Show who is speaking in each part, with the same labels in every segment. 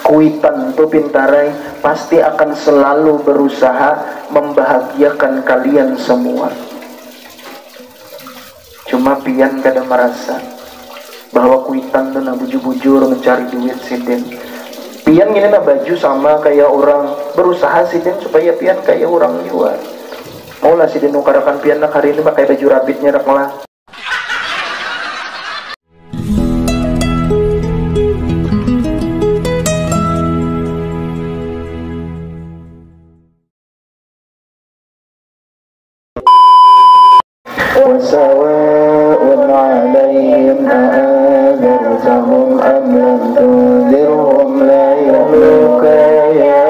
Speaker 1: Kuitan tuh pintarai pasti akan selalu berusaha membahagiakan kalian semua. Cuma pian kada merasa bahwa kuitan tuh nak bujur-bujur mencari duit siden. Pian gini nak baju sama kayak orang berusaha siden supaya pian kayak orang jual. Maulah siden nukarakan pian nak hari ini pakai baju rapitnya nak lah. وسواء عليهم أأنذرتهم أم لم تنذرهم لا يؤمنون يا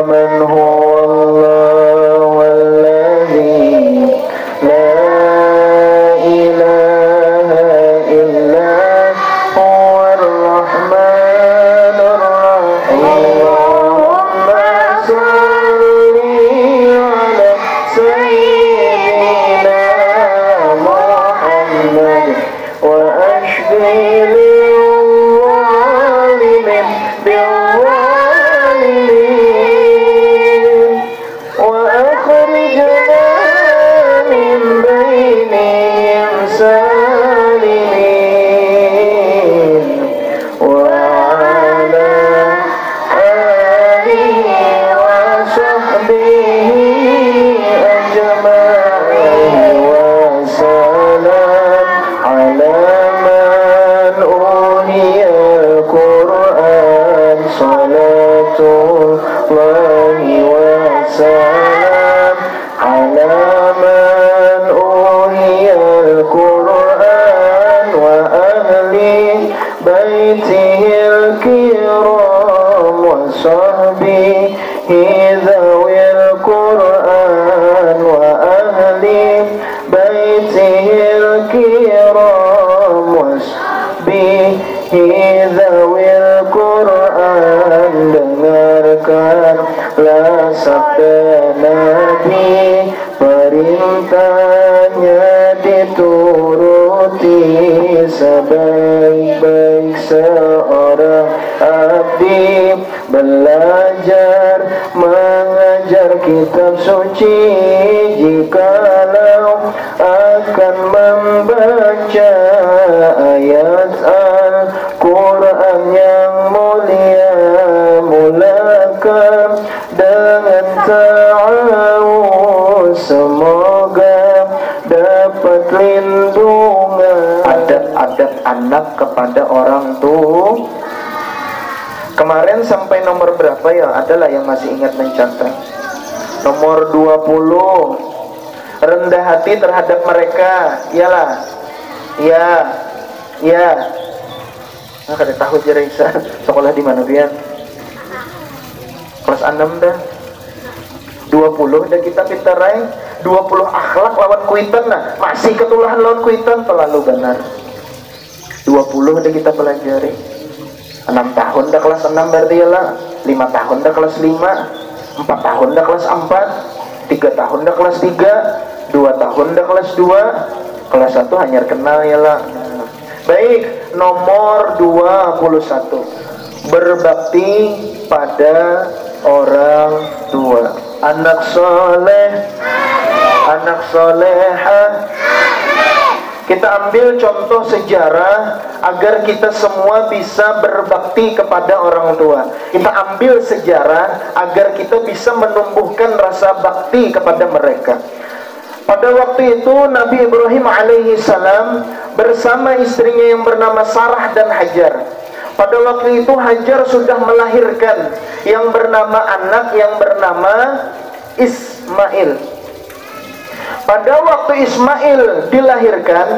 Speaker 1: من هو الله الذي لا إله إلا هو الرحمن الرحيم اللهم صل على سيدنا وأشفي للظالمين بالظالمين وأخرجنا من بينهم سالمين وعلى آله وصحبه أجمعين وسلام على من أوحي القرآن صلاة الله وسلام على من أوحي القرآن وأهل بيته الكرام وصحبه ذوي القرآن وأهل بيته الكرام وصحبه ذوي القرآن. Dengarkanlah sabda Nabi, perintahnya dituruti, sebaik-baik seorang abdi belajar mengajar kitab suci. Jikalau akan membaca ayat Al-Quran yang mulia, mulakan dengan ta'awuz, semoga dapat lindungan. Adab-adab anak kepada orang tua. Kemarin sampai nomor berapa ya? Adalah yang masih ingat mencatat. Nomor 20. Rendah hati terhadap mereka. Iyalah. Iya. Iya. Nah, kada tahu Jerisa. Sekolah di mana pian? Kelas 6 dah. 20 dah kita pintarai. 20 akhlak lawan kuitan nah. Masih ketulahan lawan kuitan, terlalu benar. 20 dah kita pelajari. 6 tahun dah kelas 6 berarti ya lah. 5 tahun dah kelas 5. 4 tahun dah kelas 4. 3 tahun dah kelas 3. 2 tahun dah kelas 2. Kelas 1 hanya kenal ya lah. Baik, nomor 21. Berbakti pada orang tua. Anak soleh, anak soleha. Kita ambil contoh sejarah agar kita semua bisa berbakti kepada orang tua. Kita ambil sejarah agar kita bisa menumbuhkan rasa bakti kepada mereka. Pada waktu itu Nabi Ibrahim alaihi salam bersama istrinya yang bernama Sarah dan Hajar. Pada waktu itu Hajar sudah melahirkan yang bernama anak yang bernama Ismail. Pada waktu Ismail dilahirkan,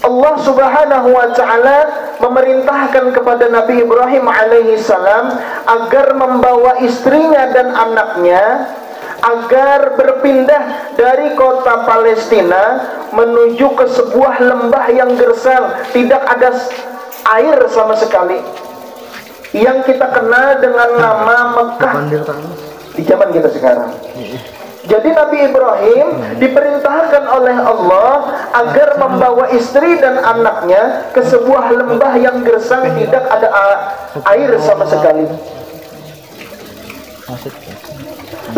Speaker 1: Allah subhanahu wa ta'ala memerintahkan kepada Nabi Ibrahim alaihi salam agar membawa istrinya dan anaknya agar berpindah dari kota Palestina menuju ke sebuah lembah yang gersang, tidak ada air sama sekali, yang kita kenal dengan nama Mekah di zaman kita sekarang. Jadi Nabi Ibrahim diperintahkan oleh Allah agar membawa istri dan anaknya ke sebuah lembah yang gersang, tidak ada air sama sekali.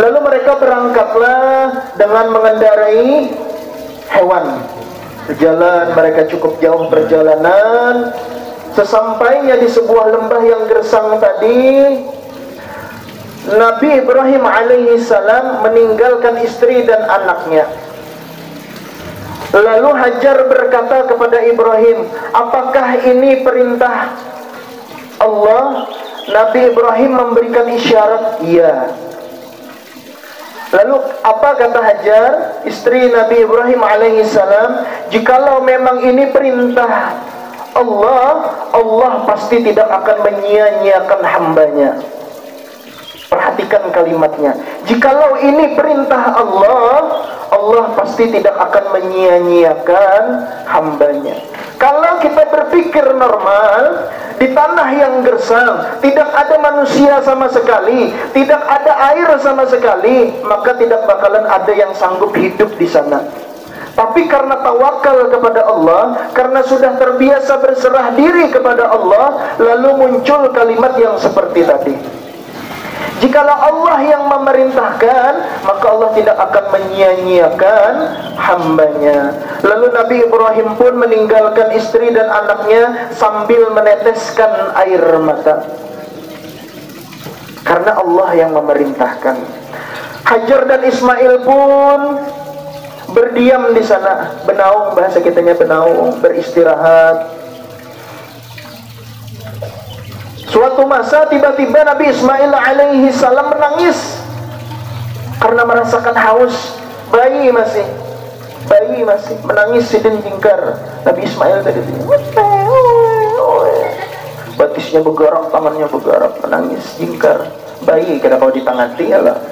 Speaker 1: Lalu mereka berangkatlah dengan mengendarai hewan. Berjalan, mereka cukup jauh perjalanan. Sesampainya di sebuah lembah yang gersang tadi, Nabi Ibrahim alaihi salam meninggalkan istri dan anaknya. Lalu Hajar berkata kepada Ibrahim, apakah ini perintah Allah? Nabi Ibrahim memberikan isyarat, iya. Lalu apa kata Hajar, istri Nabi Ibrahim alaihi salam, jikalau memang ini perintah Allah, Allah pasti tidak akan menyia-nyiakan hambanya. Perhatikan kalimatnya. Jikalau ini perintah Allah, Allah pasti tidak akan menyia-nyiakan hambanya. Kalau kita berpikir normal, di tanah yang gersang, tidak ada manusia sama sekali, tidak ada air sama sekali, maka tidak bakalan ada yang sanggup hidup di sana. Tapi karena tawakal kepada Allah, karena sudah terbiasa berserah diri kepada Allah, lalu muncul kalimat yang seperti tadi. Jikalau Allah yang memerintahkan, maka Allah tidak akan menyia-nyiakan hambanya. Lalu Nabi Ibrahim pun meninggalkan istri dan anaknya sambil meneteskan air mata, karena Allah yang memerintahkan. Hajar dan Ismail pun berdiam di sana, benaung, bahasa kitanya benaung, beristirahat. Suatu masa tiba-tiba Nabi Ismail alaihi salam menangis karena merasakan haus. Bayi masih menangis sidin jingkar. Nabi Ismail tadi batisnya bergerak, tangannya bergerak, menangis jingkar. Bayi kira kau ditangati ya lah.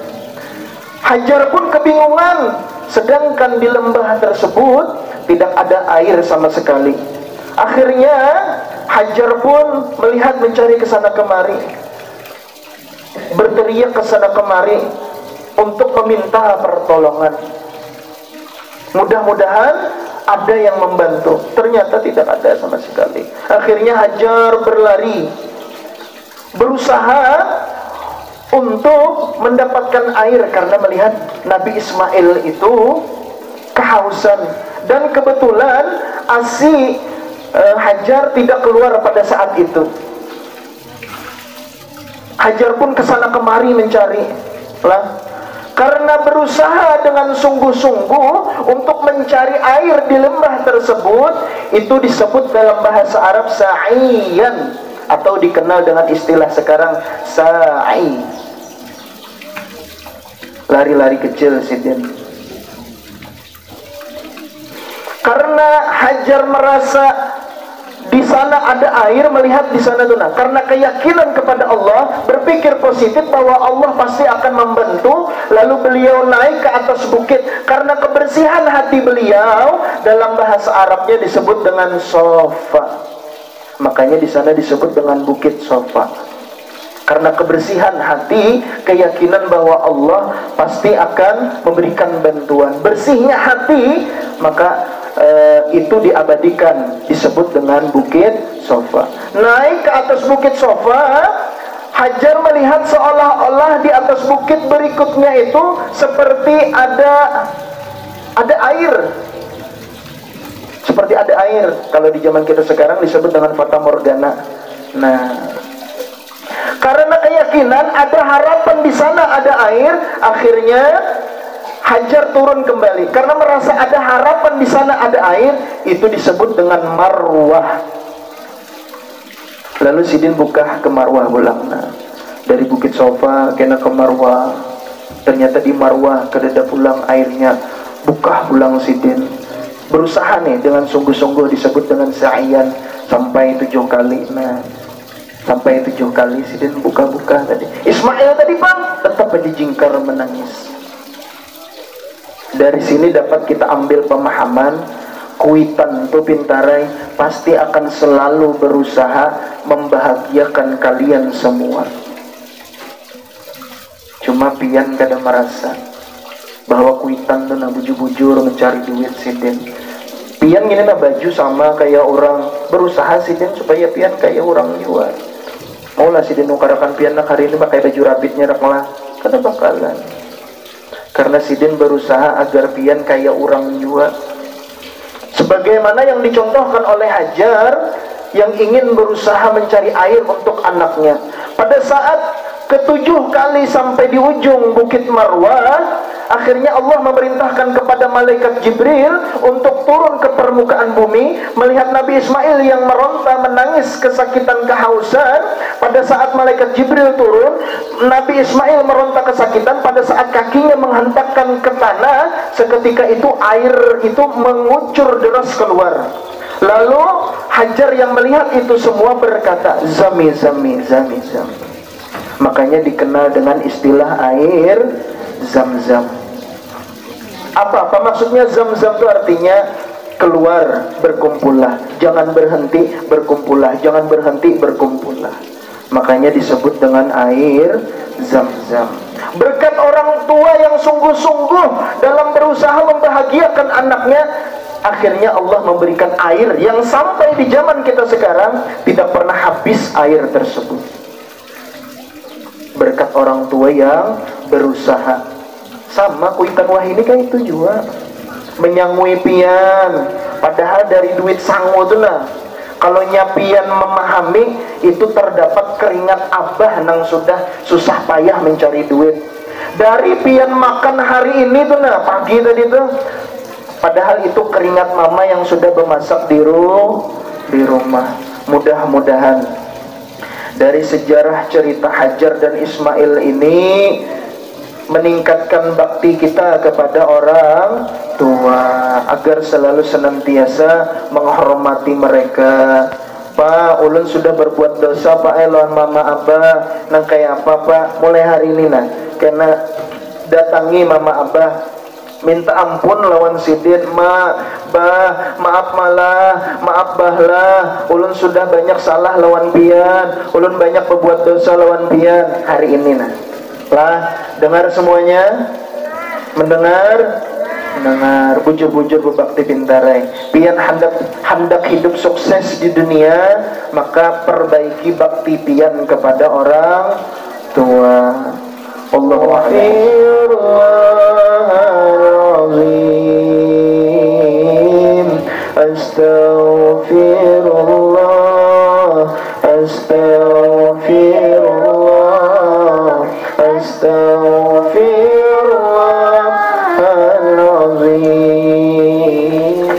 Speaker 1: Hajar pun kebingungan, sedangkan di lembah tersebut tidak ada air sama sekali. Akhirnya Hajar pun melihat, mencari ke sana kemari, berteriak ke sana kemari untuk meminta pertolongan. Mudah-mudahan ada yang membantu. Ternyata tidak ada sama sekali. Akhirnya Hajar berlari, berusaha untuk mendapatkan air karena melihat Nabi Ismail itu kehausan. Dan kebetulan ASI Hajar tidak keluar pada saat itu. Hajar pun kesana kemari mencari lah. Karena berusaha dengan sungguh-sungguh untuk mencari air di lembah tersebut, itu disebut dalam bahasa Arab sa'iyan, atau dikenal dengan istilah sekarang sa'i. Lari-lari kecil sidin. Karena Hajar merasa di sana ada air, melihat di sana tuh, karena keyakinan kepada Allah, berpikir positif bahwa Allah pasti akan membantu. Lalu beliau naik ke atas bukit. Karena kebersihan hati beliau, dalam bahasa Arabnya disebut dengan sofa. Makanya di sana disebut dengan bukit sofa. Karena kebersihan hati, keyakinan bahwa Allah pasti akan memberikan bantuan. Bersihnya hati, maka itu diabadikan, disebut dengan bukit sofa. Naik ke atas bukit sofa, Hajar melihat seolah-olah di atas bukit berikutnya itu seperti ada air. Seperti ada air. Kalau di zaman kita sekarang disebut dengan fata morgana. Nah, karena keyakinan ada harapan di sana ada air, akhirnya Hajar turun kembali karena merasa ada harapan di sana ada air. Itu disebut dengan marwah. Lalu sidin buka ke marwah pulang. Nah, dari bukit sofa kena ke marwah. Ternyata di marwah kedada pulang airnya. Buka pulang sidin. Berusaha nih dengan sungguh-sungguh, disebut dengan sa'iyan, sampai 7 kali. Nah, sampai 7 kali sidin buka-buka tadi. Ismail tadi bang tetap aja jingkar menangis. Dari sini dapat kita ambil pemahaman, Kuitan itu Pintarai pasti akan selalu berusaha membahagiakan kalian semua. Cuma pian kada merasa bahwa kuitan tuh bujur-bujur mencari duit sidin. Pian gini baju sama kayak orang berusaha sidin supaya pian kayak orang jual. Maulah sidin nukarakan pian hari ini pakai baju rapitnya raklah kada bakalan. Karena sidin berusaha agar pian kayak orang jual. Sebagaimana yang dicontohkan oleh Hajar yang ingin berusaha mencari air untuk anaknya. Pada saat ke-7 kali sampai di ujung Bukit Marwah, akhirnya Allah memerintahkan kepada malaikat Jibril untuk turun ke permukaan bumi, melihat Nabi Ismail yang meronta menangis kesakitan kehausan. Pada saat malaikat Jibril turun, Nabi Ismail meronta kesakitan. Pada saat kakinya menghentakkan ke tanah, seketika itu air itu mengucur deras keluar. Lalu Hajar yang melihat itu semua berkata, "Zami, zami, zami, zami." Makanya dikenal dengan istilah air Zam-Zam. Apa maksudnya Zam-Zam itu? Artinya keluar, berkumpullah, jangan berhenti, berkumpullah, jangan berhenti, berkumpullah. Makanya disebut dengan air Zam-Zam. Berkat orang tua yang sungguh-sungguh dalam berusaha membahagiakan anaknya, akhirnya Allah memberikan air yang sampai di zaman kita sekarang tidak pernah habis air tersebut. Berkat orang tua yang berusaha. Sama kuitan wah ini kan itu juga menyangui pian, padahal dari duit sangu itu lah. Kalau nyapian memahami itu terdapat keringat abah nang sudah susah payah mencari duit. Dari pian makan hari ini tuh nah pagi tadi tuh, padahal itu keringat mama yang sudah memasak di rumah. Mudah-mudahan dari sejarah cerita Hajar dan Ismail ini meningkatkan bakti kita kepada orang tua agar selalu senantiasa menghormati mereka. Pak, ulun sudah berbuat dosa Pak, lawan mama abah nang kayak apa Pak, mulai hari ini nah kena datangi mama abah minta ampun lawan sidin, maaf bahlah, ulun sudah banyak salah lawan pian, ulun banyak berbuat dosa lawan pian. Hari ini nah lah, dengar semuanya, mendengar, bujur-bujur berbakti pintarai. Pian hendak hidup sukses di dunia, maka perbaiki bakti pian kepada orang tua. Allahu Astaghfirullah, astaghfirullah, astaghfirullahaladzim.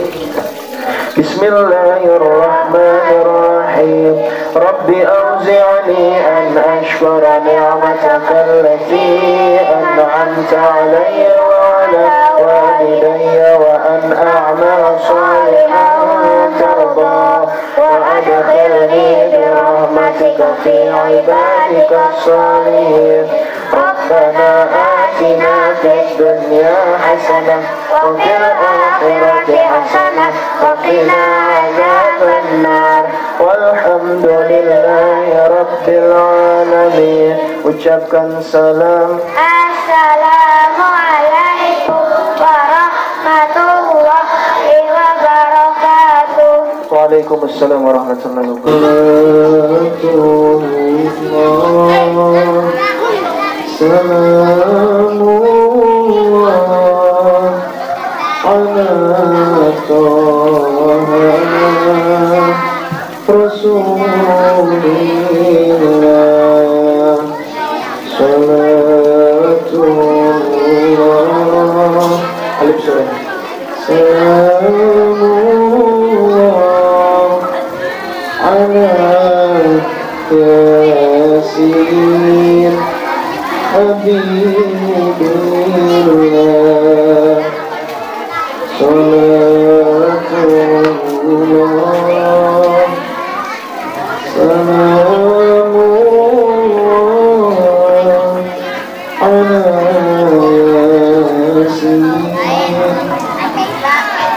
Speaker 1: Bismillahirrahmanirrahim. Rabbi awzi'ni an ashkura ni'mataka allati an'amta alayya wa ala walidayya wa an a'mala salihan tardah wa adkhilni bi rahmatika fi ibadika salihin. Rabbana atina fid dunya hasanah wa fil akhirati hasanah wa qina adzabannar. Walhamdulillahi rabbil alamin. Ucapkan salam.
Speaker 2: Assalamualaikum warahmatullahi wabarakatuh.
Speaker 1: Waalaikumsalam warahmatullahi wabarakatuh. Salamullah ala Taha Rasulillah. Salatullah alif surah. Salamullah ala Yasin Habibillah. Salatullah, salamullah ala Yasin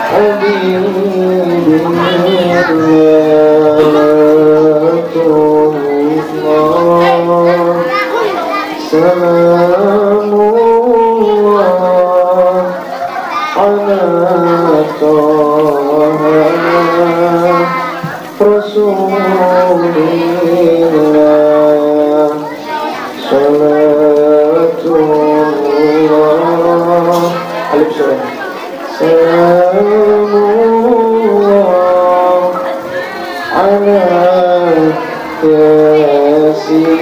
Speaker 1: Habibillah. Salamullah Yasin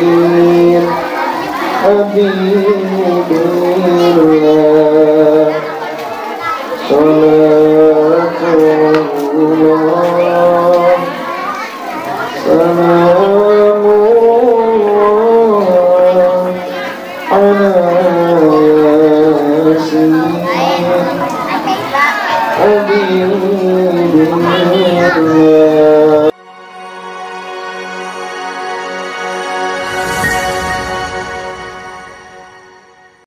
Speaker 1: Habibillah Salatullah Salamullah Ala Yasin Habibillah